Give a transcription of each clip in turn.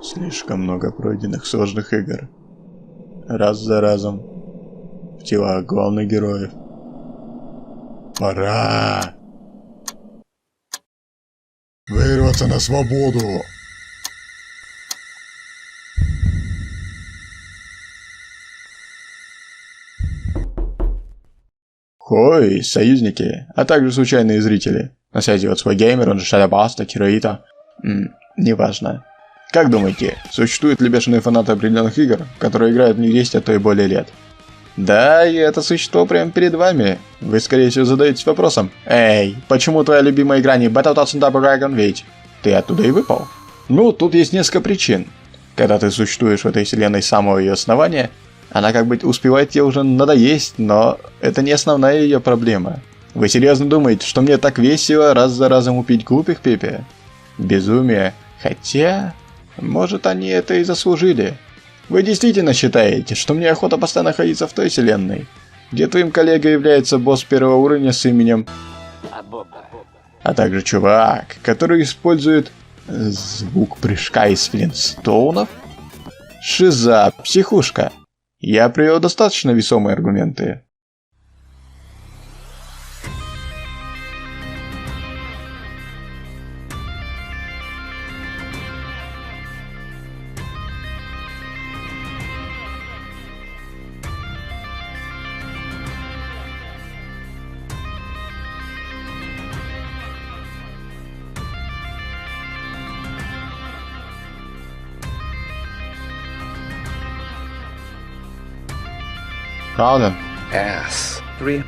Слишком много пройденных сложных игр. Раз за разом. В телах главных героев. Пора! Вырваться на свободу! Хой, союзники, а также случайные зрители. На связи вот свой геймер, он же Шалябаста, Кироита. Неважно. Как думаете, существуют ли бешеные фанаты определенных игр, которые играют в них 10, а то и более лет? Да, и это существо прямо перед вами. Вы, скорее всего, задаетесь вопросом: «Эй, почему твоя любимая игра не Battletoads and Double Dragon, ведь ты оттуда и выпал?» Ну, тут есть несколько причин. Когда ты существуешь в этой вселенной с самого ее основания, она как бы успевает тебе уже надоесть, но это не основная ее проблема. Вы серьезно думаете, что мне так весело раз за разом убить глупых Пепе? Безумие. Хотя, может, они это и заслужили. Вы действительно считаете, что мне охота постоянно находиться в той вселенной, где твоим коллегой является босс первого уровня с именем... А также чувак, который использует звук прыжка из Флинстоунов? Шиза, психушка. Я привел достаточно весомые аргументы. Правда? S3.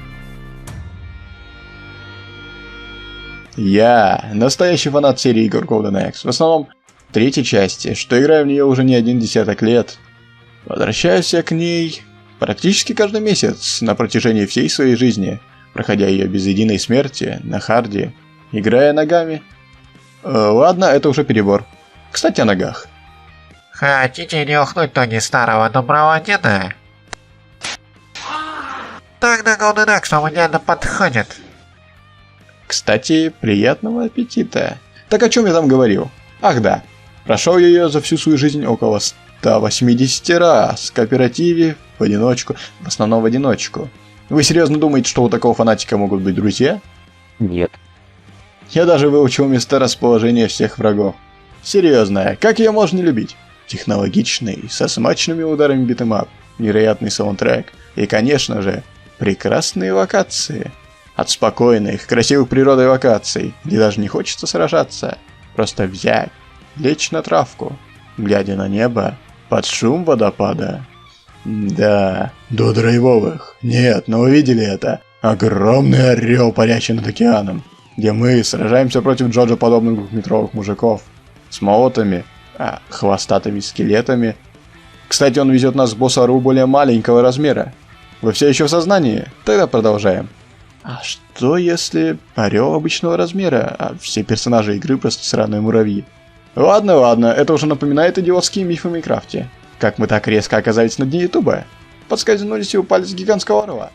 Я настоящий фанат серии игр Golden Axe, в основном третьей части, что играю в нее уже не один десяток лет. Возвращаюсь я к ней практически каждый месяц на протяжении всей своей жизни, проходя ее без единой смерти, на харде, играя ногами. Ладно, это уже перебор. Кстати, о ногах. Хотите нюхнуть ноги старого доброго деда? Тогда Golden Axe вам идеально подходит. Кстати, приятного аппетита. Так о чем я там говорил? Ах да, прошел я ее за всю свою жизнь около 180 раз в кооперативе, в одиночку, в основном в одиночку. Вы серьезно думаете, что у такого фанатика могут быть друзья? Нет. Я даже выучил места расположения всех врагов. Серьезно, как ее можно не любить? Технологичный, со смачными ударами битэмап, невероятный саундтрек и, конечно же, прекрасные локации. От спокойных, красивых природой локаций, где даже не хочется сражаться. Просто взять, лечь на травку, глядя на небо, под шум водопада. Да, до драйвовых. Нет, но вы видели это? Огромный орел, парящий над океаном, где мы сражаемся против Джоджо подобных двухметровых мужиков. С молотами, хвостатыми скелетами. Кстати, он везет нас к боссу-ору более маленького размера. Вы все еще в сознании? Тогда продолжаем. А что если орел обычного размера, а все персонажи игры просто сраные муравьи? Ладно, это уже напоминает идиотские мифы в Майнкрафте. Как мы так резко оказались на дне Ютуба? Подскользнулись и упали с гигантского орла.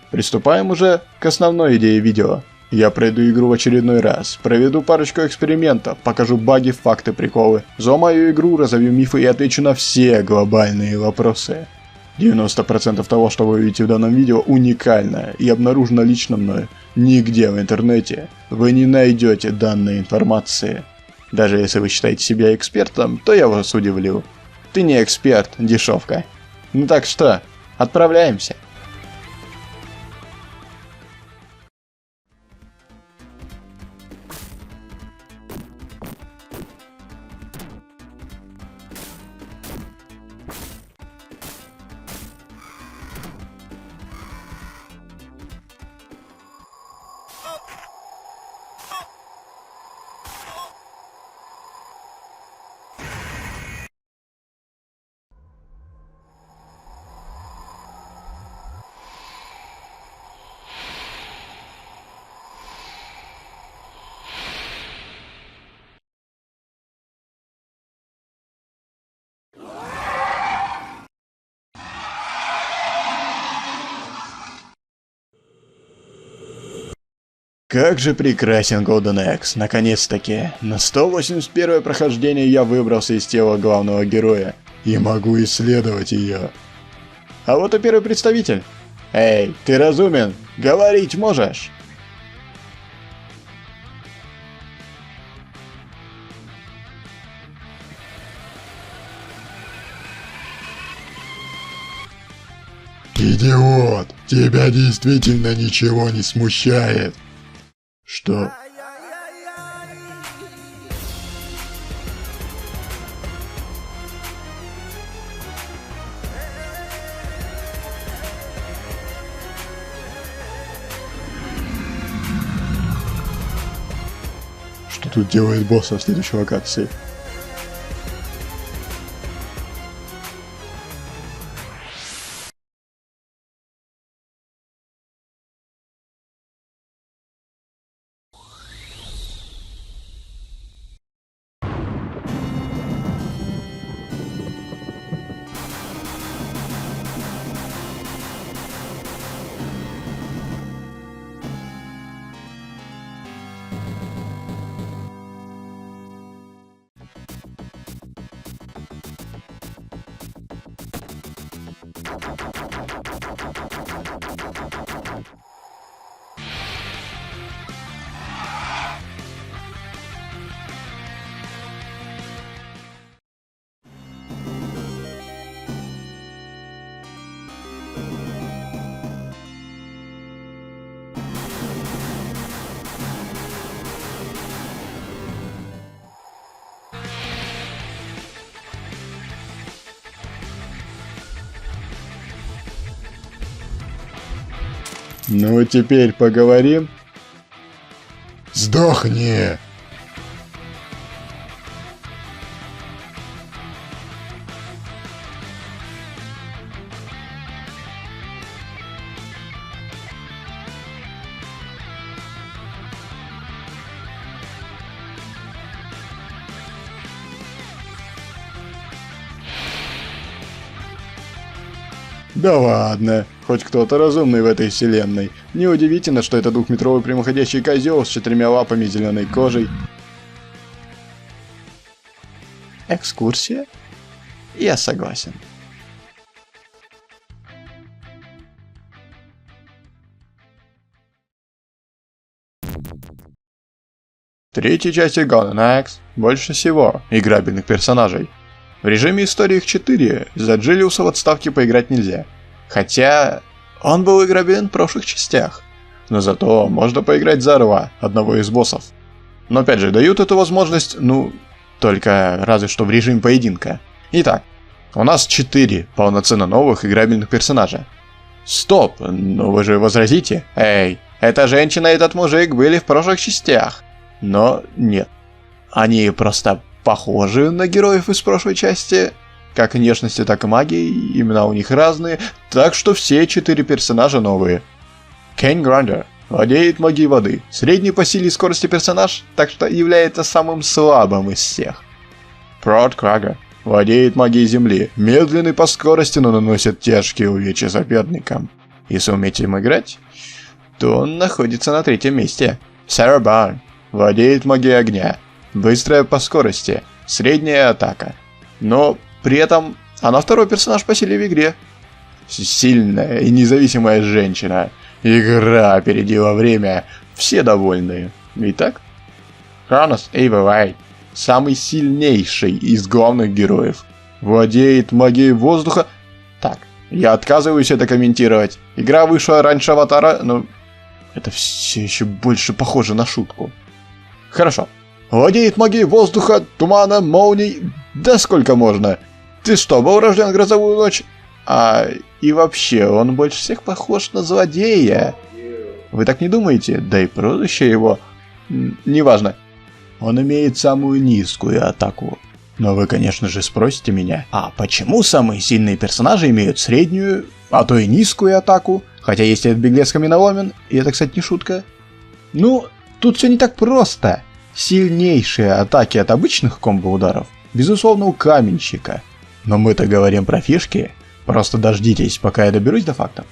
Приступаем уже к основной идее видео. Я пройду игру в очередной раз, проведу парочку экспериментов, покажу баги, факты, приколы, взломаю игру, разовью мифы и отвечу на все глобальные вопросы. 90% того, что вы видите в данном видео, уникально и обнаружено лично мною. Нигде в интернете вы не найдете данной информации. Даже если вы считаете себя экспертом, то я вас удивлю. Ты не эксперт, дешевка. Ну так что, отправляемся. Как же прекрасен Golden Axe, наконец-таки. На 181-е прохождение я выбрался из тела главного героя и могу исследовать ее. А вот и первый представитель. Эй, ты разумен? Говорить можешь? Идиот, тебя действительно ничего не смущает. Что? Что тут делает босс в следующей локации? Ну теперь поговорим. Сдохни! Да ладно, хоть кто-то разумный в этой вселенной. Неудивительно, что это двухметровый прямоходящий козел с 4 лапами и зеленой кожей. Экскурсия? Я согласен. В третьей части Golden Axe больше всего играбельных персонажей. В режиме истории их 4, за Джилиуса в отставке поиграть нельзя. Хотя он был играбелен в прошлых частях. Но зато можно поиграть за Орла, одного из боссов. Но опять же, дают эту возможность, только разве что в режиме поединка. Итак, у нас 4 полноценно новых играбельных персонажа. Стоп, вы же возразите? Эй, эта женщина и этот мужик были в прошлых частях. Но нет. Они просто похожи на героев из прошлой части. Как внешности, так и магии, имена у них разные, так что все 4 персонажа новые. Кейн Грандер владеет магией воды, средний по силе и скорости персонаж, так что является самым слабым из всех. Прод Крагер владеет магией земли, медленный по скорости, но наносит тяжкие увечья соперникам. Если умеете им играть, то он находится на 3-м месте. Сара Барн владеет магией огня, быстрая по скорости, средняя атака. Но при этом она второй персонаж по силе в игре. Сильная и независимая женщина. Игра опередила время. Все довольны. Итак, Хронос Эйвелай, самый сильнейший из главных героев. Владеет магией воздуха. Так, я отказываюсь это комментировать. Игра вышла раньше Аватара, но это все еще больше похоже на шутку. Хорошо. Владеет магией воздуха, тумана, молний, да сколько можно. Ты что, был рожден в грозовую ночь? И вообще, он больше всех похож на злодея. Вы так не думаете? Да и прозвище его... неважно. Он имеет самую низкую атаку. Но вы, конечно же, спросите меня, а почему самые сильные персонажи имеют среднюю, а то и низкую атаку? Хотя есть этот беглец каменоломен, и это, кстати, не шутка. Тут все не так просто. Сильнейшие атаки от обычных комбо-ударов, безусловно, у каменщика. Но мы-то говорим про фишки. Просто дождитесь, пока я доберусь до фактов.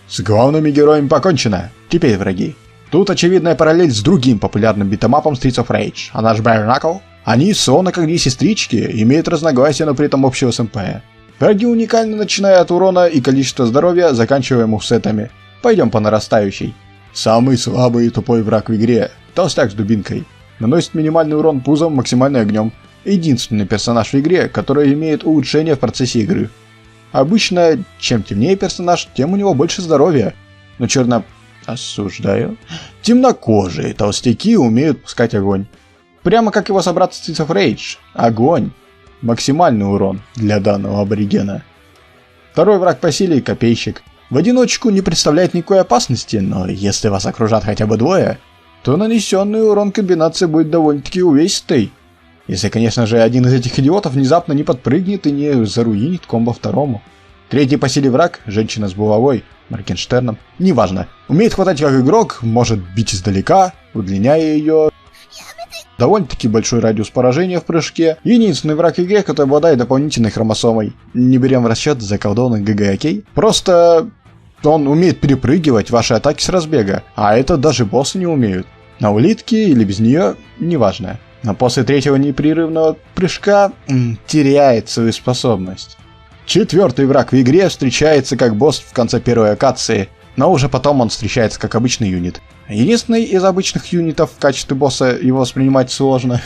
С главными героями покончено. Теперь враги. Тут очевидная параллель с другим популярным битэмапом Streets of Rage, а наш Bare Knuckle. Они словно как две сестрички, имеют разногласия, но при этом общего с МП. Враги уникальны, начиная от урона и количества здоровья, заканчивая мувсетами. Пойдем по нарастающей. Самый слабый и тупой враг в игре – толстяк с дубинкой. Наносит минимальный урон пузом, максимальный огнем. Единственный персонаж в игре, который имеет улучшение в процессе игры. Обычно, чем темнее персонаж, тем у него больше здоровья. Но осуждаю. Темнокожие толстяки умеют пускать огонь. Прямо как его собрат Streets of Rage. Огонь. Максимальный урон для данного аборигена. Второй враг по силе – копейщик. В одиночку не представляет никакой опасности, но если вас окружат хотя бы двое, то нанесенный урон комбинации будет довольно-таки увесистой. Если, конечно же, один из этих идиотов внезапно не подпрыгнет и не заруинит комбо второму. Третий по силе враг, женщина с булавой, Моргенштерном, неважно. Умеет хватать как игрок, может бить издалека, удлиняя ее. Довольно-таки большой радиус поражения в прыжке. Единственный враг в игре, который обладает дополнительной хромосомой. Не берем в расчет заколдованный ГГ, окей? Просто он умеет перепрыгивать ваши атаки с разбега, а это даже боссы не умеют. На улитке или без нее, неважно. Но после третьего непрерывного прыжка теряет свою способность. Четвертый враг в игре встречается как босс в конце первой локации, но уже потом он встречается как обычный юнит. Единственный из обычных юнитов в качестве босса его воспринимать сложно,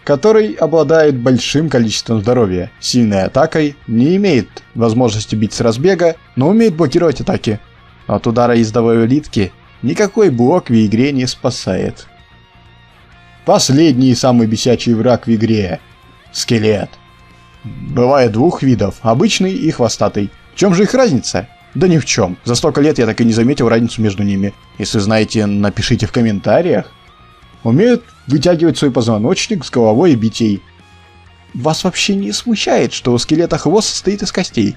который обладает большим количеством здоровья, сильной атакой, не имеет возможности бить с разбега, но умеет блокировать атаки. От удара ездовой улитки никакой блок в игре не спасает. Последний и самый бесячий враг в игре – скелет. Бывает двух видов – обычный и хвостатый. В чем же их разница? Да ни в чем. За столько лет я так и не заметил разницу между ними. Если знаете, напишите в комментариях. Умеют вытягивать свой позвоночник с головой и бить ей. Вас вообще не смущает, что у скелета хвост состоит из костей?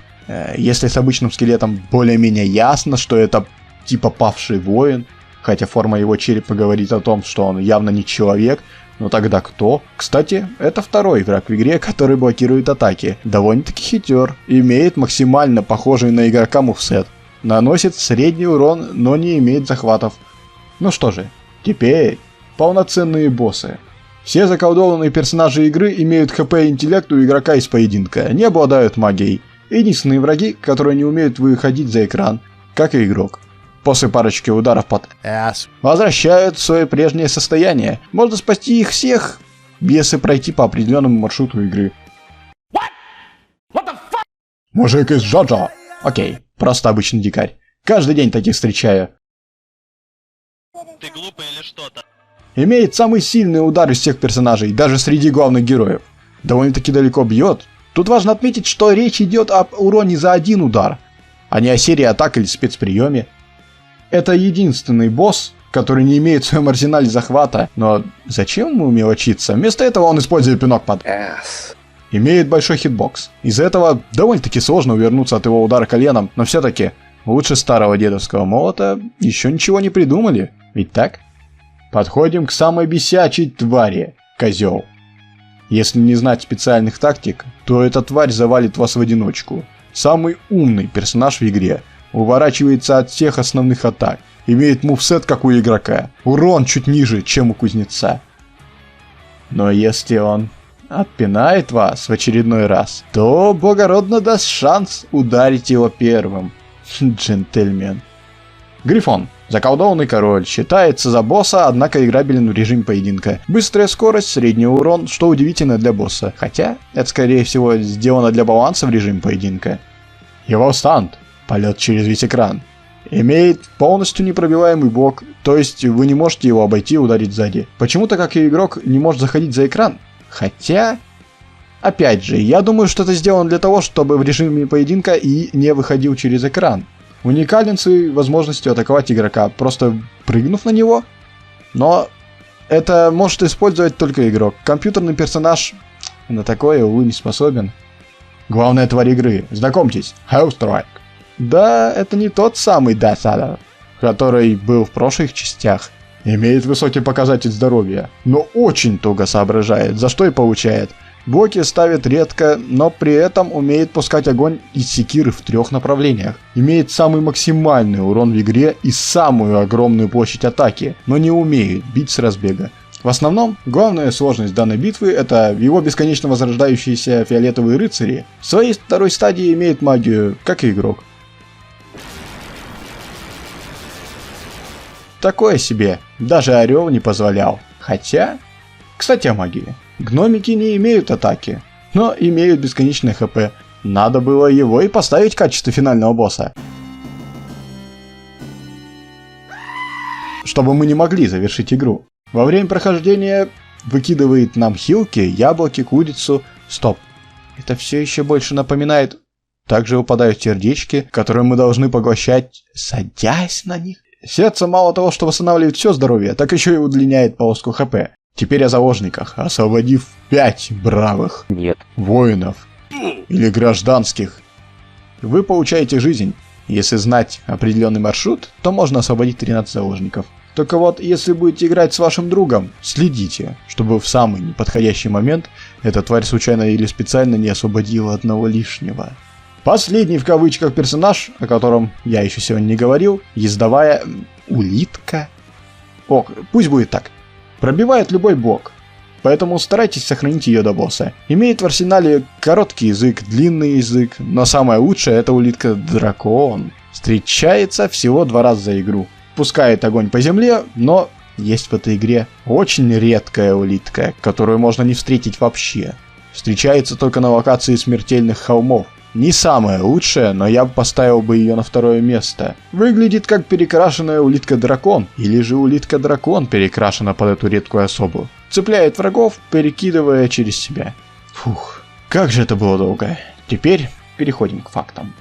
Если с обычным скелетом более-менее ясно, что это типа павший воин, хотя форма его черепа говорит о том, что он явно не человек, но тогда кто? Кстати, это второй враг в игре, который блокирует атаки. Довольно-таки хитер, имеет максимально похожий на игрока мувсет. Наносит средний урон, но не имеет захватов. Ну что же, теперь полноценные боссы. Все заколдованные персонажи игры имеют хп и интеллект у игрока из поединка, не обладают магией. Единственные враги, которые не умеют выходить за экран, как и игрок. После парочки ударов под «С» возвращают в свое прежнее состояние. Можно спасти их всех, если пройти по определенному маршруту игры. Мужик из Джоджо. Окей, просто обычный дикарь. Каждый день таких встречаю. Ты глупый или что-то? Имеет самый сильный удар из всех персонажей, даже среди главных героев. Довольно-таки далеко бьет. Тут важно отметить, что речь идет об уроне за один удар, а не о серии атак или спецприеме. Это единственный босс, который не имеет в своем арсенале захвата, но зачем ему мелочиться? Вместо этого он использует пинок под Ass. Имеет большой хитбокс. Из-за этого довольно-таки сложно увернуться от его удара коленом, но все-таки лучше старого дедовского молота еще ничего не придумали, ведь так? Подходим к самой бесячей твари – козел. Если не знать специальных тактик, то эта тварь завалит вас в одиночку. Самый умный персонаж в игре. Уворачивается от всех основных атак. Имеет мувсет, как у игрока. Урон чуть ниже, чем у кузнеца. Но если он отпинает вас в очередной раз, то благородно даст шанс ударить его первым. Джентльмен. Грифон. Заколдованный король. Считается за босса, однако играбелен в режиме поединка. Быстрая скорость, средний урон, что удивительно для босса. Хотя, это скорее всего сделано для баланса в режиме поединка. Его стант. Полет через весь экран. Имеет полностью непробиваемый блок, то есть вы не можете его обойти и ударить сзади. Почему-то, как и игрок, не может заходить за экран. Хотя, опять же, я думаю, что это сделано для того, чтобы в режиме поединка и не выходил через экран. Уникален своей возможностью атаковать игрока, просто прыгнув на него. Но это может использовать только игрок. Компьютерный персонаж на такое, увы, не способен. Главная тварь игры. Знакомьтесь, Hellstrike. Да, это не тот самый Death, который был в прошлых частях. Имеет высокий показатель здоровья, но очень туго соображает, за что и получает Блоки ставит редко, но при этом умеет пускать огонь из секиры в 3 направлениях. Имеет самый максимальный урон в игре и самую огромную площадь атаки, но не умеет бить с разбега. В основном, главная сложность данной битвы — это его бесконечно возрождающиеся фиолетовые рыцари. В своей второй стадии имеет магию, как и игрок. Такое себе, даже Орел не позволял. Хотя... Кстати, о магии. Гномики не имеют атаки, но имеют бесконечное хп. Надо было его и поставить в качестве финального босса, чтобы мы не могли завершить игру. Во время прохождения выкидывает нам хилки, яблоки, курицу. Стоп. Это все еще больше напоминает... Также выпадают сердечки, которые мы должны поглощать, садясь на них. Сердце мало того, что восстанавливает все здоровье, так еще и удлиняет полоску хп. Теперь о заложниках, освободив 5 бравых воинов или гражданских, вы получаете жизнь. Если знать определенный маршрут, то можно освободить 13 заложников. Только вот, если будете играть с вашим другом, следите, чтобы в самый неподходящий момент эта тварь случайно или специально не освободила одного лишнего. Последний в кавычках персонаж, о котором я еще сегодня не говорил, ездовая улитка. Ок, пусть будет так. Пробивает любой блок, поэтому старайтесь сохранить ее до босса. Имеет в арсенале короткий язык, длинный язык, но самое лучшее — это улитка-дракон. Встречается всего 2 раза за игру. Пускает огонь по земле, но есть в этой игре очень редкая улитка, которую можно не встретить вообще. Встречается только на локации смертельных холмов. Не самая лучшая, но я бы поставил бы ее на 2-е место. Выглядит как перекрашенная улитка-дракон, или же улитка-дракон перекрашена под эту редкую особу. Цепляет врагов, перекидывая через себя. Фух, как же это было долго. Теперь переходим к фактам.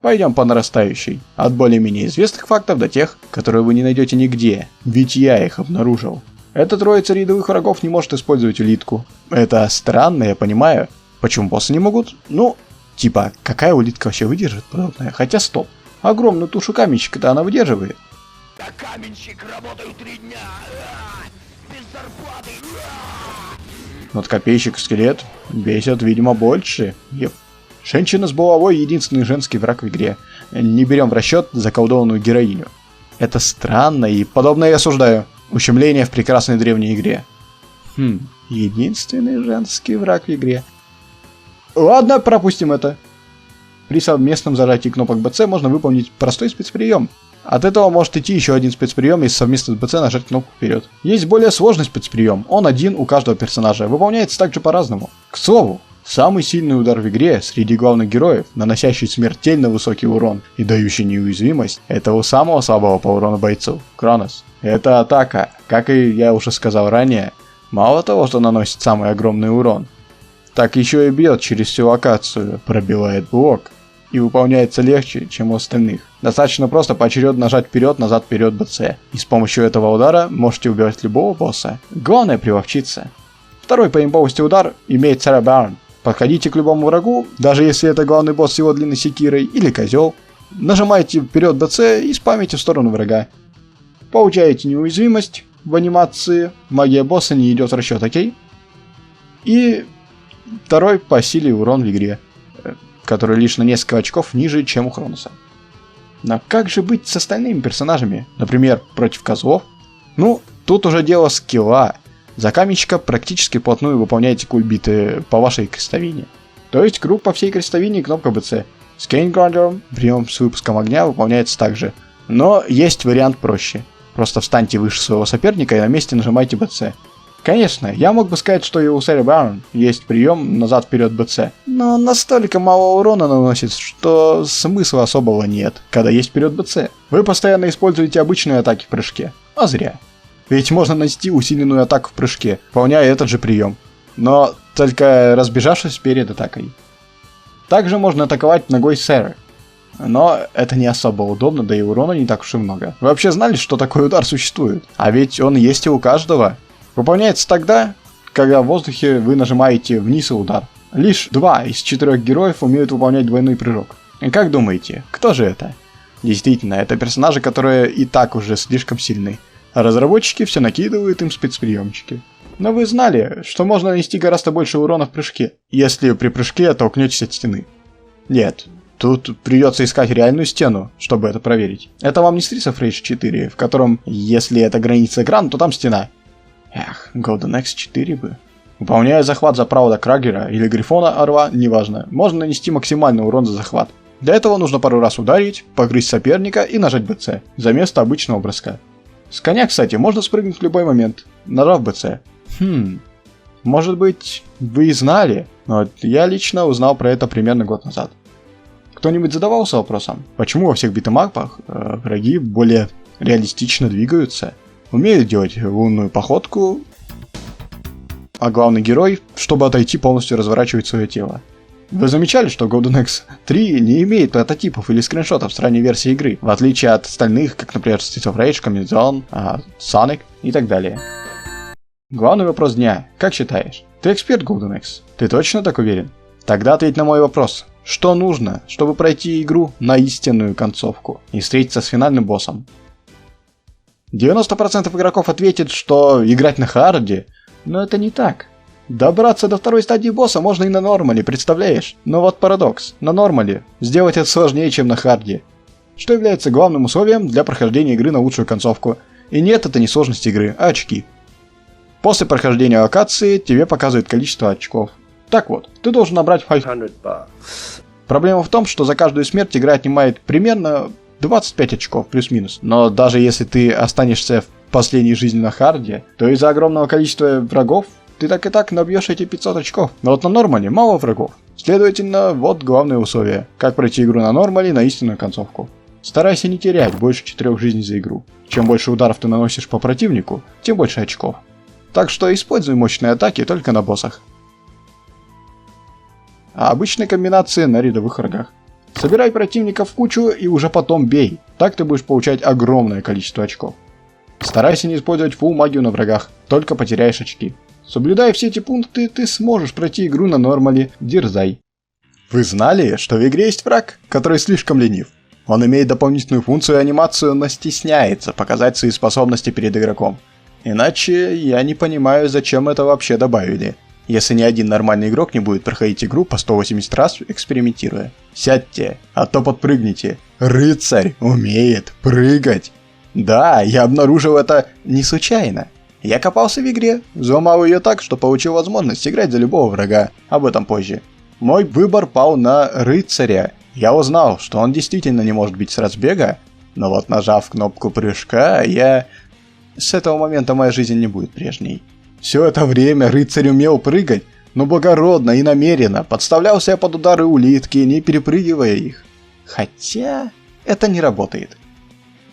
Пойдем по нарастающей. От более-менее известных фактов до тех, которые вы не найдете нигде. Ведь я их обнаружил. Эта троица рядовых врагов не может использовать улитку. Это странно, я понимаю. Почему боссы не могут? Ну, типа, какая улитка вообще выдержит подобное? Хотя стоп. Огромную тушу каменщика-то она выдерживает. Да каменщик, работаю 3 дня! Без зарплаты! Вот копейщик-скелет бесит, видимо, больше. Еп. Женщина с булавой — единственный женский враг в игре. Не берем в расчет заколдованную героиню. Это странно, и подобное я осуждаю. Ущемление в прекрасной древней игре. Единственный женский враг в игре. Ладно, пропустим это. При совместном зажатии кнопок BC можно выполнить простой спецприем. От этого может идти еще один спецприем, если совместно с BC нажать кнопку вперед. Есть более сложный спецприем, он один у каждого персонажа, выполняется также по-разному. К слову, самый сильный удар в игре среди главных героев, наносящий смертельно высокий урон и дающий неуязвимость, это у самого слабого по урону бойцов, Кронос. Эта атака, как и я уже сказал ранее, мало того, что наносит самый огромный урон, так еще и бьет через всю локацию, пробивает блок и выполняется легче, чем у остальных. Достаточно просто поочередно нажать вперед, назад, вперед, BC, и с помощью этого удара можете убивать любого босса. Главное приловчиться. Второй по имбовости удар имеет Sarah Byrne. Подходите к любому врагу, даже если это главный босс с его длинной секирой или козел. Нажимаете вперед BC и спамите в сторону врага. Получаете неуязвимость в анимации, магия босса не идет в расчет, окей? И второй по силе урон в игре, который лишь на несколько очков ниже, чем у Кроноса. Но как же быть с остальными персонажами? Например, против козлов? Ну, тут уже дело скилла. За каменщика практически вплотную выполняете кульбиты по вашей крестовине. То есть круг по всей крестовине и кнопка BC. С Кейнграндером прием с выпуском огня выполняется также. Но есть вариант проще. Просто встаньте выше своего соперника и на месте нажимайте BC. Конечно, я мог бы сказать, что и у Sarah Byrne есть прием назад-вперед BC, но настолько мало урона наносит, что смысла особого нет, когда есть вперед BC. Вы постоянно используете обычные атаки в прыжке, а зря. Ведь можно нанести усиленную атаку в прыжке, выполняя этот же прием, но только разбежавшись перед атакой. Также можно атаковать ногой Sarah, но это не особо удобно, да и урона не так уж и много. Вы вообще знали, что такой удар существует? А ведь он есть и у каждого. Выполняется тогда, когда в воздухе вы нажимаете вниз и удар. Лишь 2 из 4 героев умеют выполнять двойной прыжок. И как думаете, кто же это? Действительно, это персонажи, которые и так уже слишком сильны. А разработчики все накидывают им спецприемчики. Но вы знали, что можно нанести гораздо больше урона в прыжке, если при прыжке оттолкнетесь от стены? Нет, тут придется искать реальную стену, чтобы это проверить. Это вам не Streets of Rage 4, в котором, если это граница экрана, то там стена. Эх, Golden Axe 4 бы. Выполняя захват за Прауда Крагера или Грифона Орла, неважно, можно нанести максимальный урон за захват. Для этого нужно пару раз ударить, погрызть соперника и нажать БЦ, за место обычного броска. С коня, кстати, можно спрыгнуть в любой момент, нажав БЦ. Может быть, вы и знали, но я лично узнал про это примерно год назад. Кто-нибудь задавался вопросом, почему во всех битэмапах враги более реалистично двигаются, умеют делать лунную походку, а главный герой, чтобы отойти, полностью разворачивает свое тело? Вы замечали, что Golden Axe 3 не имеет прототипов или скриншотов с ранней версии игры, в отличие от остальных, как, например, Streets of Rage, Comedy Zone, Sonic и так далее? Главный вопрос дня. Как считаешь? Ты эксперт Golden Axe? Ты точно так уверен? Тогда ответь на мой вопрос. Что нужно, чтобы пройти игру на истинную концовку и встретиться с финальным боссом? 90% игроков ответит, что играть на харде, но это не так. Добраться до второй стадии босса можно и на нормале, представляешь? Но вот парадокс. На нормале сделать это сложнее, чем на харде. Что является главным условием для прохождения игры на лучшую концовку. И нет, это не сложность игры, а очки. После прохождения локации тебе показывают количество очков. Так вот, ты должен набрать 500 bucks. Проблема в том, что за каждую смерть игра отнимает примерно 25 очков, плюс-минус. Но даже если ты останешься в последней жизни на харде, то из-за огромного количества врагов ты так и так набьешь эти 500 очков. Но вот на нормале мало врагов. Следовательно, вот главное условие. Как пройти игру на нормале на истинную концовку. Старайся не терять больше 4 жизней за игру. Чем больше ударов ты наносишь по противнику, тем больше очков. Так что используй мощные атаки только на боссах. А обычные комбинации на рядовых врагах. Собирай противников в кучу и уже потом бей. Так ты будешь получать огромное количество очков. Старайся не использовать фулл магию на врагах, только потеряешь очки. Соблюдая все эти пункты, ты сможешь пройти игру на нормале, дерзай. Вы знали, что в игре есть враг, который слишком ленив? Он имеет дополнительную функцию и анимацию, но стесняется показать свои способности перед игроком. Иначе я не понимаю, зачем это вообще добавили. Если ни один нормальный игрок не будет проходить игру по 180 раз, экспериментируя. Сядьте, а то подпрыгните. Рыцарь умеет прыгать. Да, я обнаружил это не случайно. Я копался в игре, взломал ее так, что получил возможность играть за любого врага. Об этом позже. Мой выбор пал на рыцаря. Я узнал, что он действительно не может бить с разбега, но вот нажав кнопку прыжка, с этого момента моя жизнь не будет прежней. Все это время рыцарь умел прыгать, но благородно и намеренно подставлял себя под удары улитки, не перепрыгивая их. Хотя это не работает.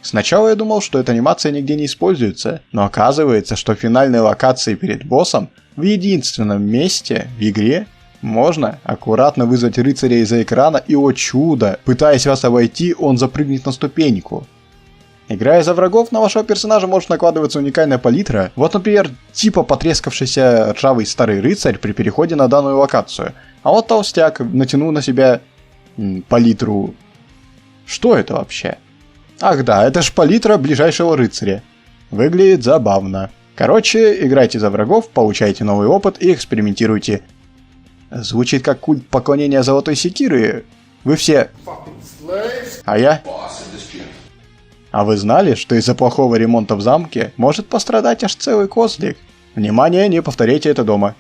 Сначала я думал, что эта анимация нигде не используется, но оказывается, что в финальной локации перед боссом в единственном месте в игре можно аккуратно вызвать рыцаря из-за экрана, и, о чудо, пытаясь вас обойти, он запрыгнет на ступеньку. Играя за врагов, на вашего персонажа может накладываться уникальная палитра. Вот, например, типа потрескавшийся ржавый старый рыцарь при переходе на данную локацию. А вот толстяк натянул на себя палитру. Что это вообще? Ах да, это ж палитра ближайшего рыцаря. Выглядит забавно. Короче, играйте за врагов, получайте новый опыт и экспериментируйте. Звучит как культ поклонения золотой секиры. Вы все... А я... А вы знали, что из-за плохого ремонта в замке может пострадать аж целый козлик? Внимание, не повторяйте это дома.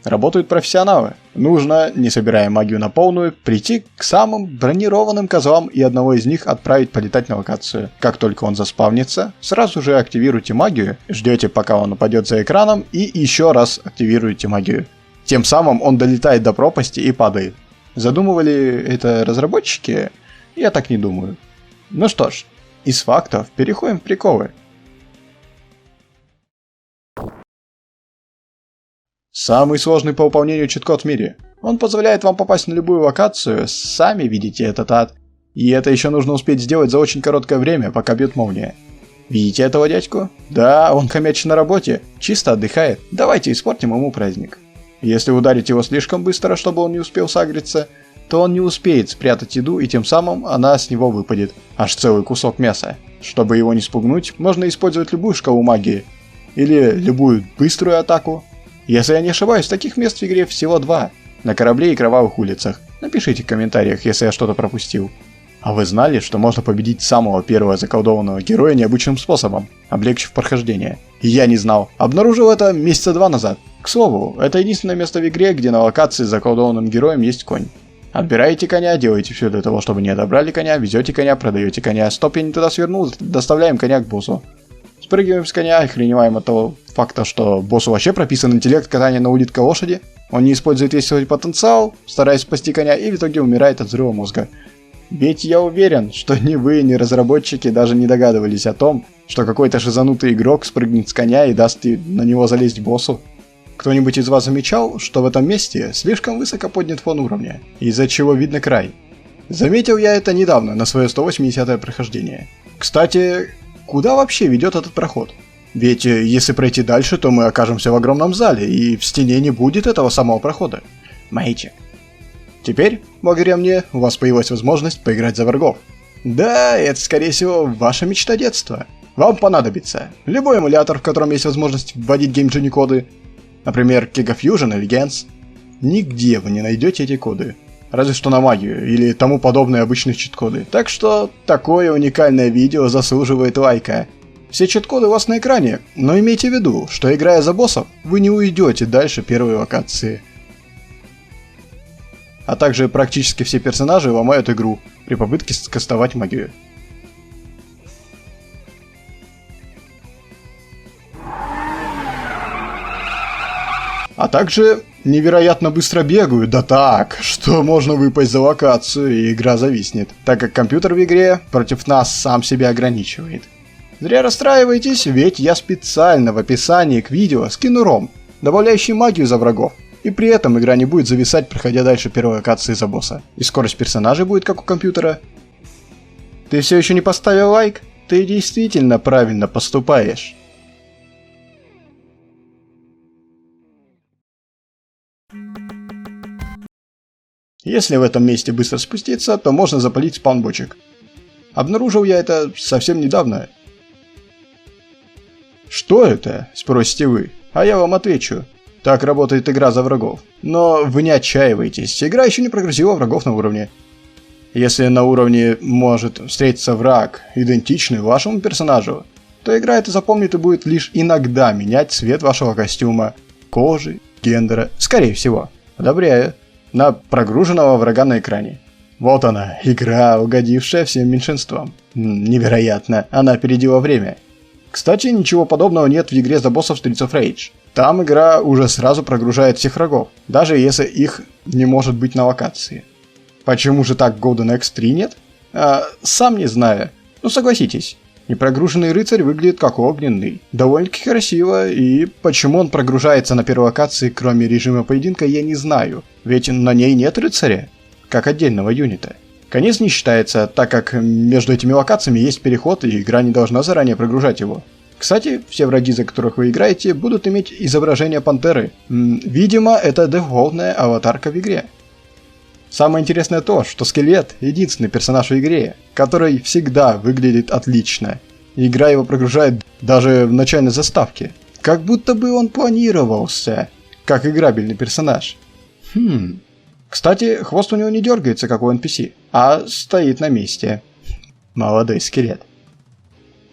Работают профессионалы. Нужно, не собирая магию на полную, прийти к самым бронированным козлам и одного из них отправить полетать на локацию. Как только он заспавнится, сразу же активируйте магию, ждете, пока он упадет за экраном, и еще раз активируйте магию. Тем самым он долетает до пропасти и падает. Задумывали это разработчики? Я так не думаю. Ну что ж. Из фактов переходим в приколы. Самый сложный по выполнению чит-код в мире. Он позволяет вам попасть на любую локацию, сами видите этот ад. И это еще нужно успеть сделать за очень короткое время, пока бьет молния. Видите этого дядьку? Да, он хомячит на работе, чисто отдыхает. Давайте испортим ему праздник. Если ударить его слишком быстро, чтобы он не успел сагриться, то он не успеет спрятать еду, и тем самым она с него выпадет. Аж целый кусок мяса. Чтобы его не спугнуть, можно использовать любую шкалу магии. Или любую быструю атаку. Если я не ошибаюсь, таких мест в игре всего 2. На корабле и кровавых улицах. Напишите в комментариях, если я что-то пропустил. А вы знали, что можно победить самого первого заколдованного героя необычным способом, облегчив прохождение? Я не знал. Обнаружил это месяца 2 назад. К слову, это единственное место в игре, где на локации с заколдованным героем есть конь. Отбираете коня, делаете все для того, чтобы не отобрали коня, везете коня, продаете коня. Стоп, я не туда свернул, доставляем коня к боссу. Спрыгиваем с коня, охреневаем от того факта, что боссу вообще прописан интеллект катания на улитке лошади. Он не использует весь свой потенциал, стараясь спасти коня, и в итоге умирает от взрыва мозга. Ведь я уверен, что ни вы, ни разработчики даже не догадывались о том, что какой-то шизанутый игрок спрыгнет с коня и даст на него залезть боссу. Кто-нибудь из вас замечал, что в этом месте слишком высоко поднят фон уровня, из-за чего видно край? Заметил я это недавно, на свое 180-е прохождение. Кстати, куда вообще ведет этот проход? Ведь если пройти дальше, то мы окажемся в огромном зале, и в стене не будет этого самого прохода. Маячек. Теперь, благодаря мне, у вас появилась возможность поиграть за врагов. Да, это скорее всего ваша мечта детства. Вам понадобится любой эмулятор, в котором есть возможность вводить геймджини коды, например, Giga Fusion или Gens. Нигде вы не найдете эти коды. Разве что на магию или тому подобные обычные чит-коды. Так что такое уникальное видео заслуживает лайка. Все чит-коды у вас на экране, но имейте в виду, что играя за боссов, вы не уйдете дальше первой локации. А также практически все персонажи ломают игру при попытке скастовать магию. А также невероятно быстро бегают, да так, что можно выпасть за локацию и игра зависнет, так как компьютер в игре против нас сам себя ограничивает. Зря расстраивайтесь, ведь я специально в описании к видео скину ром, добавляющий магию за врагов. И при этом игра не будет зависать, проходя дальше первой локации за босса. И скорость персонажей будет как у компьютера. Ты все еще не поставил лайк? Ты действительно правильно поступаешь. Если в этом месте быстро спуститься, то можно запалить спаунбочек. Обнаружил я это совсем недавно. Что это? Спросите вы. А я вам отвечу. Так работает игра за врагов. Но вы не отчаивайтесь, игра еще не прогрузила врагов на уровне. Если на уровне может встретиться враг, идентичный вашему персонажу, то игра это запомнит и будет лишь иногда менять цвет вашего костюма, кожи, гендера, скорее всего. Одобряю. На прогруженного врага на экране. Вот она, игра, угодившая всем меньшинствам. Невероятно, она опередила время. Кстати, ничего подобного нет в игре за боссов Streets of Rage. Там игра уже сразу прогружает всех врагов, даже если их не может быть на локации. Почему же так Golden Axe 3 нет? Сам не знаю. Ну согласитесь, непрогруженный рыцарь выглядит как огненный. Довольно-таки красиво, и почему он прогружается на первой локации, кроме режима поединка, я не знаю. Ведь на ней нет рыцаря, как отдельного юнита. Конец не считается, так как между этими локациями есть переход, и игра не должна заранее прогружать его. Кстати, все враги, за которых вы играете, будут иметь изображение пантеры. Видимо, это дефолтная аватарка в игре. Самое интересное то, что Скелет – единственный персонаж в игре, который всегда выглядит отлично. Игра его прогружает даже в начальной заставке. Как будто бы он планировался, как играбельный персонаж. Кстати, хвост у него не дергается, как у NPC, а стоит на месте. Молодой Скелет.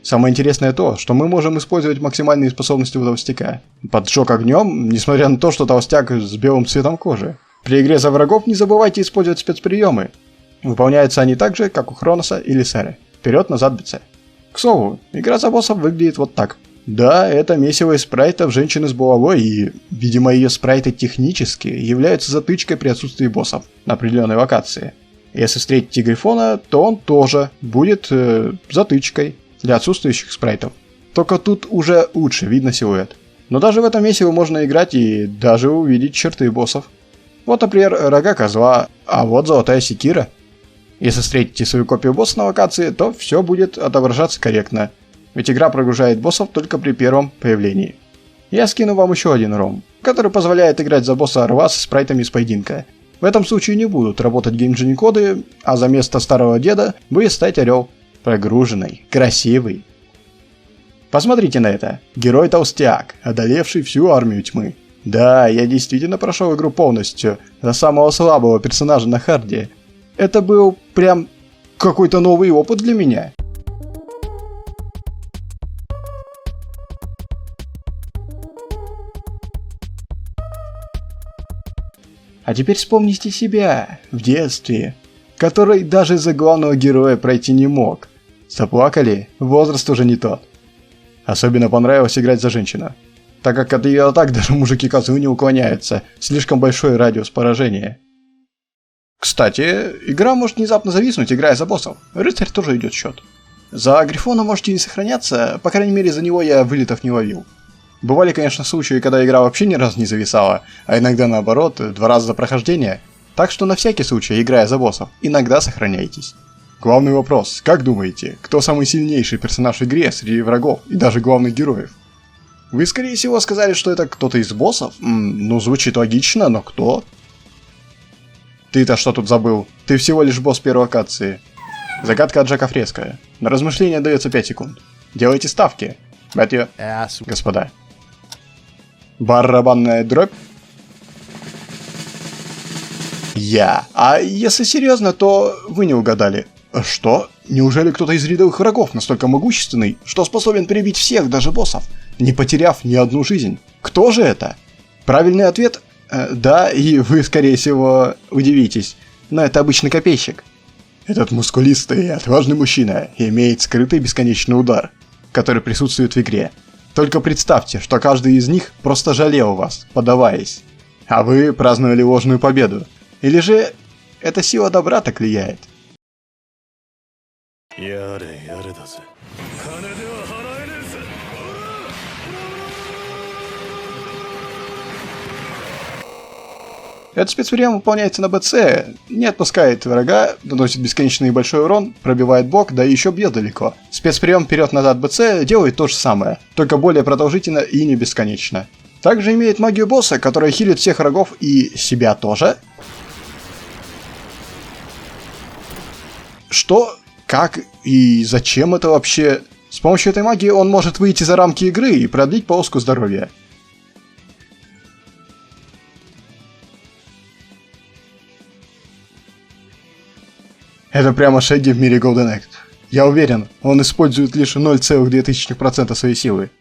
Самое интересное то, что мы можем использовать максимальные способности у толстяка. Поджог огнем, несмотря на то, что толстяк с белым цветом кожи. При игре за врагов не забывайте использовать спецприемы. Выполняются они так же, как у Хроноса или Серы. Вперед-назад БЦ. К слову, игра за боссов выглядит вот так. Да, это месиво из спрайтов женщины с булавой, и, видимо, ее спрайты технически являются затычкой при отсутствии боссов на определенной локации. Если встретите Грифона, то он тоже будет затычкой для отсутствующих спрайтов. Только тут уже лучше видно силуэт. Но даже в этом месиве можно играть и даже увидеть черты боссов. Вот, например, рога козла, а вот золотая секира. Если встретите свою копию босса на локации, то все будет отображаться корректно. Ведь игра прогружает боссов только при первом появлении. Я скину вам еще один ром, который позволяет играть за босса Арва со спрайтами из поединка. В этом случае не будут работать геймджин-коды, а за место старого деда будет стоять орел. Прогруженный, красивый. Посмотрите на это. Герой-толстяк, одолевший всю армию тьмы. Да, я действительно прошел игру полностью, за самого слабого персонажа на харде. Это был прям какой-то новый опыт для меня. А теперь вспомните себя, в детстве, который даже за главного героя пройти не мог. Заплакали? Возраст уже не тот. Особенно понравилось играть за женщину, так как от ее атак даже мужики-козлы не уклоняются, слишком большой радиус поражения. Кстати, игра может внезапно зависнуть, играя за боссов. Рыцарь тоже идет в счет. За Грифона можете не сохраняться, по крайней мере за него я вылетов не ловил. Бывали, конечно, случаи, когда игра вообще ни разу не зависала, а иногда наоборот, 2 раза за прохождение. Так что на всякий случай, играя за боссов, иногда сохраняйтесь. Главный вопрос, как думаете, кто самый сильнейший персонаж в игре среди врагов и даже главных героев? Вы, скорее всего, сказали, что это кто-то из боссов? Ну, звучит логично, но кто? Ты-то что тут забыл? Ты всего лишь босс первой локации. Загадка от Джека Фреско. На размышление дается 5 секунд. Делайте ставки. Мэтью, господа. Барабанная дробь? Я. А если серьезно, то вы не угадали. Что? Неужели кто-то из рядовых врагов настолько могущественный, что способен перебить всех, даже боссов, не потеряв ни одну жизнь? Кто же это? Правильный ответ да, и вы, скорее всего, удивитесь, но это обычный копейщик. Этот мускулистый и отважный мужчина имеет скрытый бесконечный удар, который присутствует в игре. Только представьте, что каждый из них просто жалел вас, подаваясь. А вы праздновали ложную победу. Или же эта сила добра так влияет? Этот спецприем выполняется на БЦ, не отпускает врага, наносит бесконечный большой урон, пробивает бок, да и еще бьет далеко. Спецприем вперед-назад БЦ делает то же самое, только более продолжительно и не бесконечно. Также имеет магию босса, которая хилит всех врагов и себя тоже. Что? Как и зачем это вообще? С помощью этой магии он может выйти за рамки игры и продлить полоску здоровья. Это прямо шаги в мире Golden Axe. Я уверен, он использует лишь 0,2% своей силы.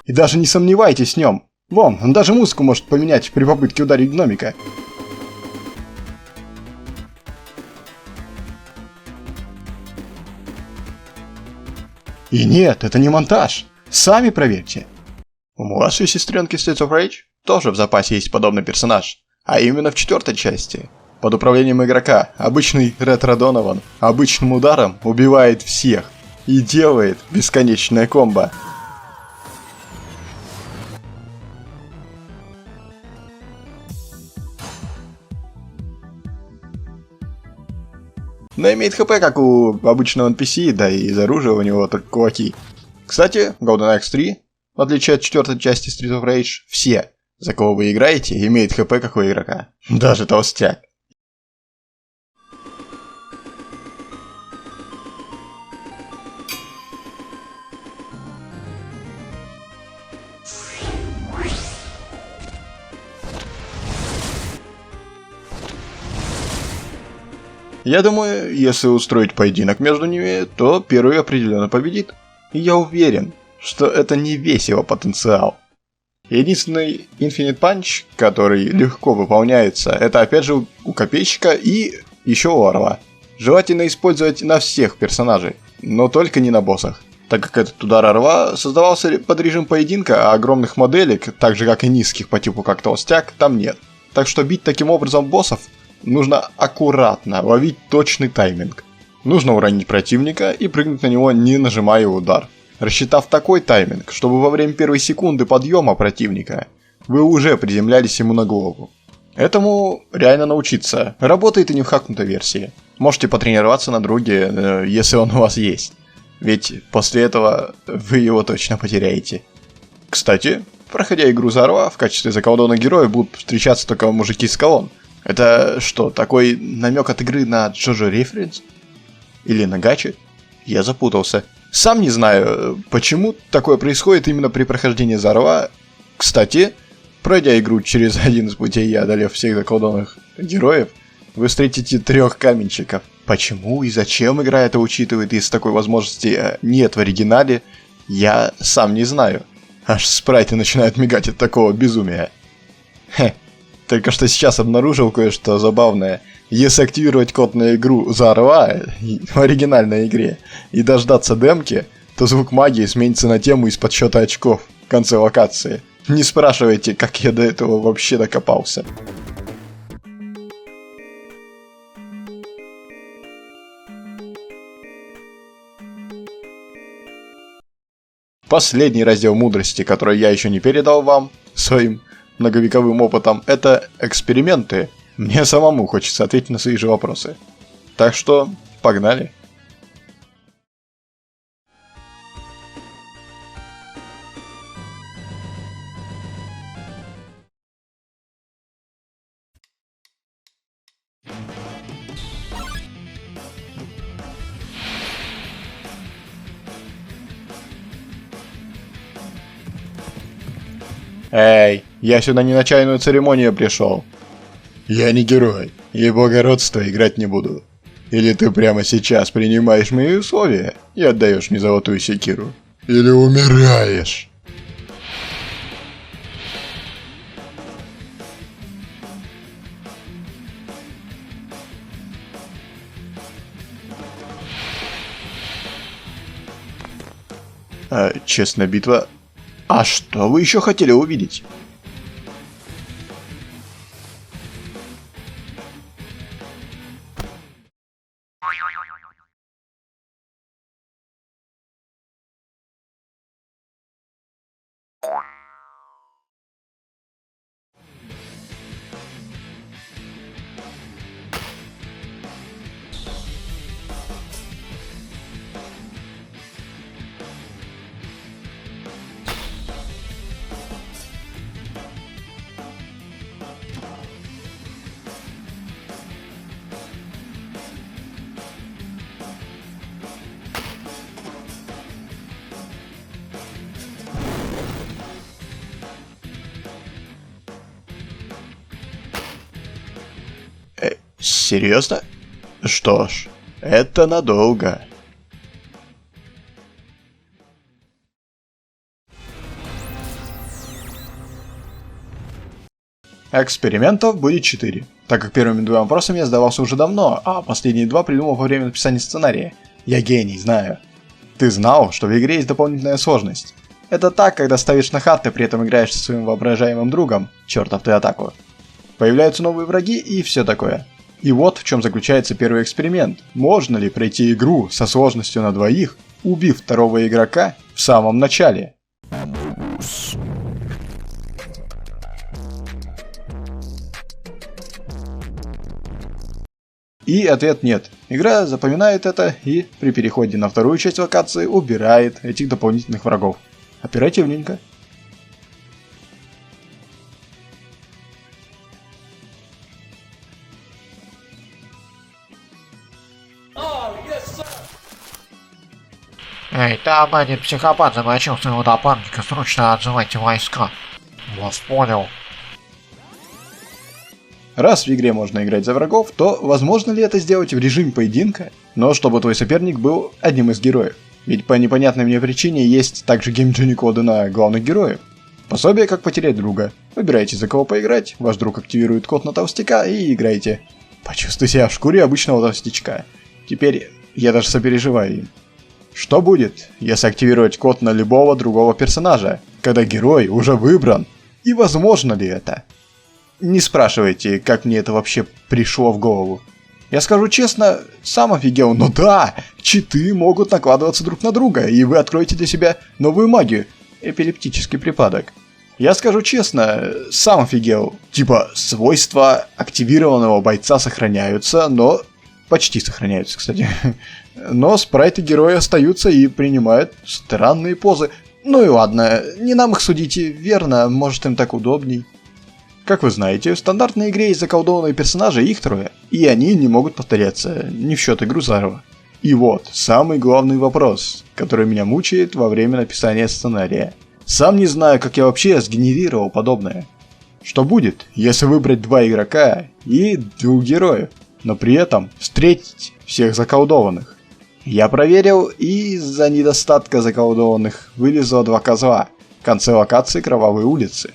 И даже не сомневайтесь в нем. Вон, он даже музыку может поменять при попытке ударить гномика. И нет, это не монтаж. Сами проверьте. У младшей сестренки Streets of Rage тоже в запасе есть подобный персонаж. А именно в 4-й части. Под управлением игрока обычный Ретро Донован обычным ударом убивает всех. И делает бесконечное комбо. Но имеет хп, как у обычного NPC, да и из оружия у него только кулаки. Кстати, Golden Axe 3, в отличие от 4-й части Streets of Rage, все, за кого вы играете, имеют хп, как у игрока. Даже толстяк. Я думаю, если устроить поединок между ними, то первый определенно победит. И я уверен, что это не весь его потенциал. Единственный Infinite Punch, который легко выполняется, это опять же у копейщика и еще у орла. Желательно использовать на всех персонажей, но только не на боссах, так как этот удар орла создавался под режим поединка, а огромных моделек, так же как и низких по типу как толстяк, там нет. Так что бить таким образом боссов нужно аккуратно, ловить точный тайминг. Нужно уронить противника и прыгнуть на него, не нажимая удар. рассчитав такой тайминг, чтобы во время первой секунды подъема противника вы уже приземлялись ему на голову. Этому реально научиться. Работает и не в хакнутой версии. Можете потренироваться на друге, если он у вас есть. Ведь после этого вы его точно потеряете. Кстати, проходя игру Зарва, в качестве заколдованных героев будут встречаться только мужики с колонн. Это что, такой намек от игры на Джоджо референс? Или на гачи? Я запутался. Сам не знаю, почему такое происходит именно при прохождении Зарва. Кстати, пройдя игру через один из путей и одолев всех заколдованных героев, вы встретите 3 каменщиков. Почему и зачем игра это учитывает, если такой возможности нет в оригинале, я сам не знаю. Аж спрайты начинают мигать от такого безумия. Хе, только что сейчас обнаружил кое-что забавное. Если активировать код на игру Зарва в оригинальной игре и дождаться демки, то звук магии сменится на тему из подсчета очков в конце локации. Не спрашивайте, как я до этого вообще докопался. Последний раздел мудрости, который я еще не передал вам своим многовековым опытом, это эксперименты. Мне самому хочется ответить на свои же вопросы. Так что, погнали. Эй, я сюда не на чайную церемонию пришел. Я не герой, и благородство играть не буду. Или ты прямо сейчас принимаешь мои условия и отдаешь мне золотую секиру, или умираешь. Честная битва. А что вы еще хотели увидеть? Серьезно? Что ж, это надолго. Экспериментов будет 4, так как первыми 2 вопросами я сдавался уже давно, а последние 2 придумал во время написания сценария. Я гений, знаю. Ты знал, что в игре есть дополнительная сложность? Это так, когда ставишь на хард и при этом играешь со своим воображаемым другом, чертов ты атаку. Появляются новые враги и все такое. И вот в чем заключается первый эксперимент. Можно ли пройти игру со сложностью на 2, убив второго игрока в самом начале? И ответ нет. Игра запоминает это и при переходе на вторую часть локации убирает этих дополнительных врагов. Оперативненько. Эй, там один психопат замочил своего напарника, срочно отзывайте войска. Вас понял. Раз в игре можно играть за врагов, то возможно ли это сделать в режиме поединка, но чтобы твой соперник был одним из героев? Ведь по непонятной мне причине есть также геймджини-коды на главных героев. Пособие как потерять друга. Выбирайте за кого поиграть, ваш друг активирует код на толстяка и играйте. Почувствуй себя в шкуре обычного толстячка. Теперь я даже сопереживаю им. Что будет, если активировать код на любого другого персонажа, когда герой уже выбран? И возможно ли это? Не спрашивайте, как мне это вообще пришло в голову. Я скажу честно, сам офигел, но да, читы могут накладываться друг на друга, и вы откроете для себя новую магию. Эпилептический припадок. Я скажу честно, сам офигел. Типа, свойства активированного бойца сохраняются, но... Почти сохраняются, кстати. Но спрайты героя остаются и принимают странные позы. Ну и ладно, не нам их судить, верно, может им так удобней. Как вы знаете, в стандартной игре есть заколдованные персонажи, их трое, и они не могут повторяться, не в счет игру заново. И вот, самый главный вопрос, который меня мучает во время написания сценария. Сам не знаю, как я вообще сгенерировал подобное. Что будет, если выбрать 2 игрока и 2 героев, но при этом встретить всех заколдованных? Я проверил, и из-за недостатка заколдованных вылезло 2 козла в конце локации Кровавой улицы.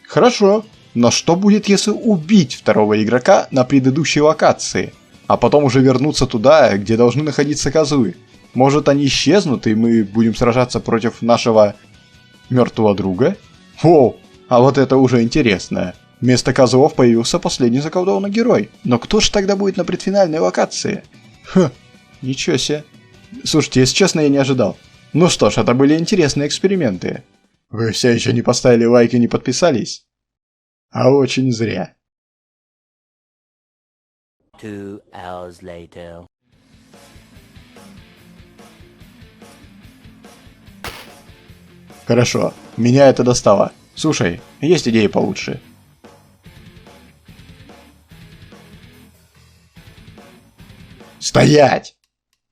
Хорошо, но что будет, если убить второго игрока на предыдущей локации, а потом уже вернуться туда, где должны находиться козлы? Может, они исчезнут, и мы будем сражаться против нашего мертвого друга? Воу, а вот это уже интересно. Вместо козлов появился последний заколдованный герой. Но кто же тогда будет на предфинальной локации? Ха, ничего себе. Слушайте, если честно, я не ожидал. Ну что ж, это были интересные эксперименты. Вы все еще не поставили лайк и не подписались? А очень зря. 2 hours later. Хорошо, меня это достало. Слушай, есть идеи получше. Стоять!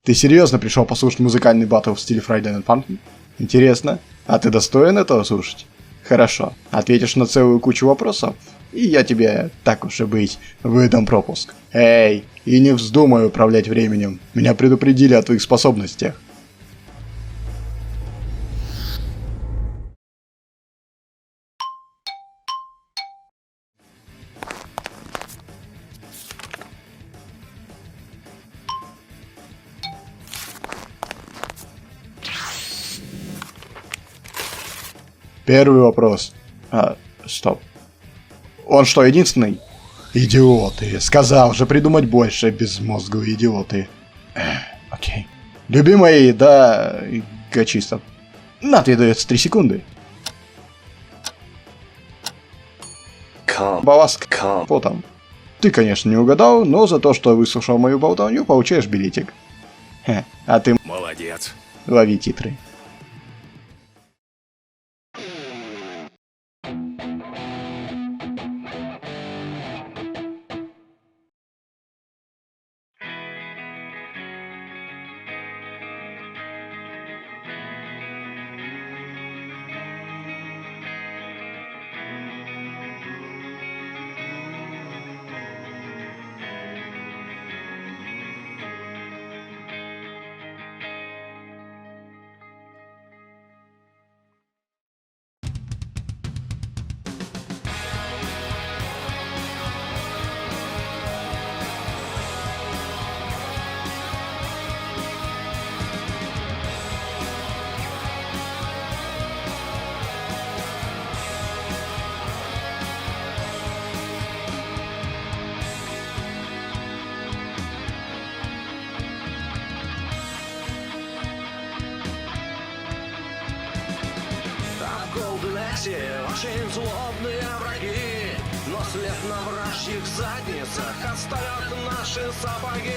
Ты серьезно пришел послушать музыкальный баттл в стиле Friday Night Funkin'? Интересно. А ты достоин этого слушать? Хорошо. Ответишь на целую кучу вопросов, и я тебе, так уж и быть, выдам пропуск. Эй, и не вздумай управлять временем. Меня предупредили о твоих способностях. Первый вопрос. Стоп. Он что, единственный? Идиоты. Сказал же придумать больше, безмозглые идиоты. Окей. Любимая еда гачистов. На, тебе дается 3 секунды. Балласт потом. Ты, конечно, не угадал, но за то, что выслушал мою болтовню, получаешь билетик. А ты... Молодец. Лови титры. Очень злобные враги, но след на вражьих задницах оставят наши сапоги.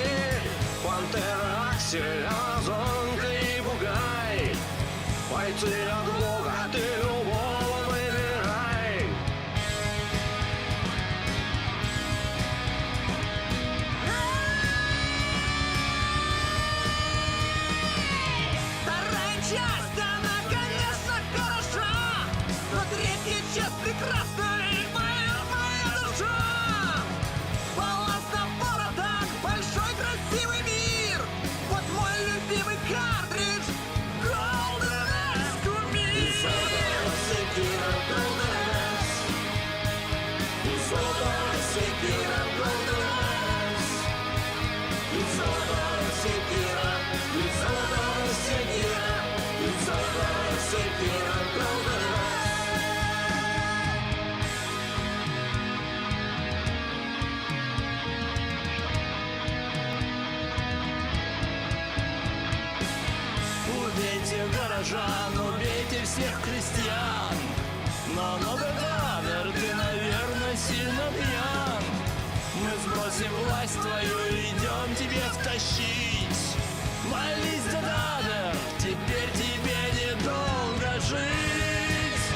Пантера, Аксель, Амазонка и Бугай. Бойцы от Бога, ты любого выбирай. Вторая часть, она, конечно, хороша, но третья часть прекрасна, и моя душа. Балласт на воротах, большой красивый мир. Вот мой любимый картридж, Golden Axe Кумир. горожан, убейте всех крестьян. Но Дедадер, ты, наверное, сильно пьян. Мы сбросим власть твою, идем тебе втащить. Молись, Дедадер, теперь тебе недолго жить.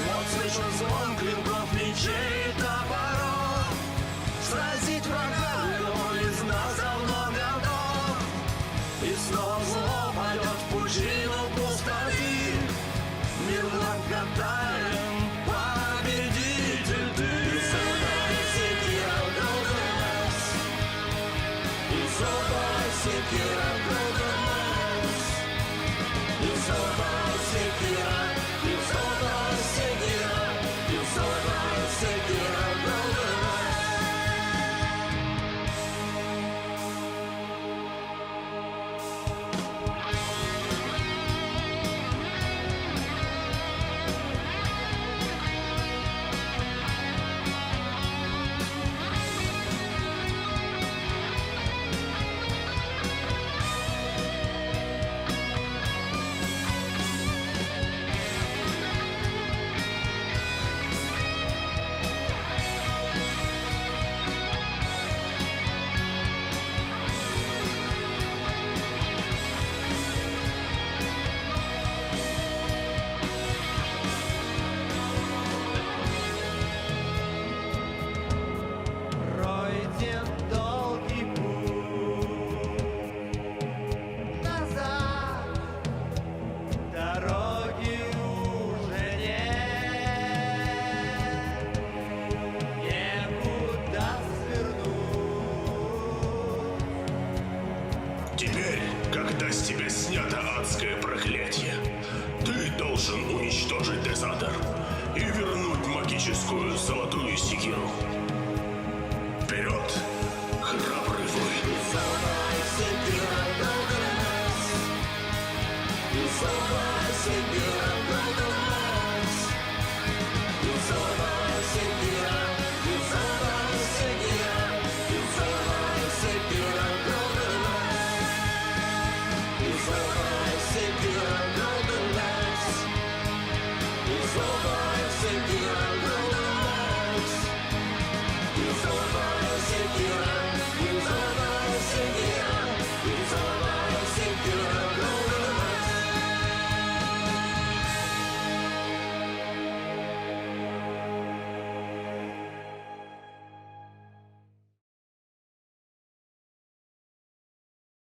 Вот слышен звон клинков, мечей и топоров. Сразить врага легко из нас давно готов. И снова зло падет в пучину пустоты. Мир благодарен, победитель ты. И золотая секира Голденэс, и золотая секира Голденэс, и золотая секира, и золотая секира, и золотая секира Голденэс. Пройден долгий путь назад, дороги уже нет, некуда свернуть. Теперь, когда с тебя снято адское проклятие, ты должен уничтожить Дезадер и вернуть магическую золотую секиру.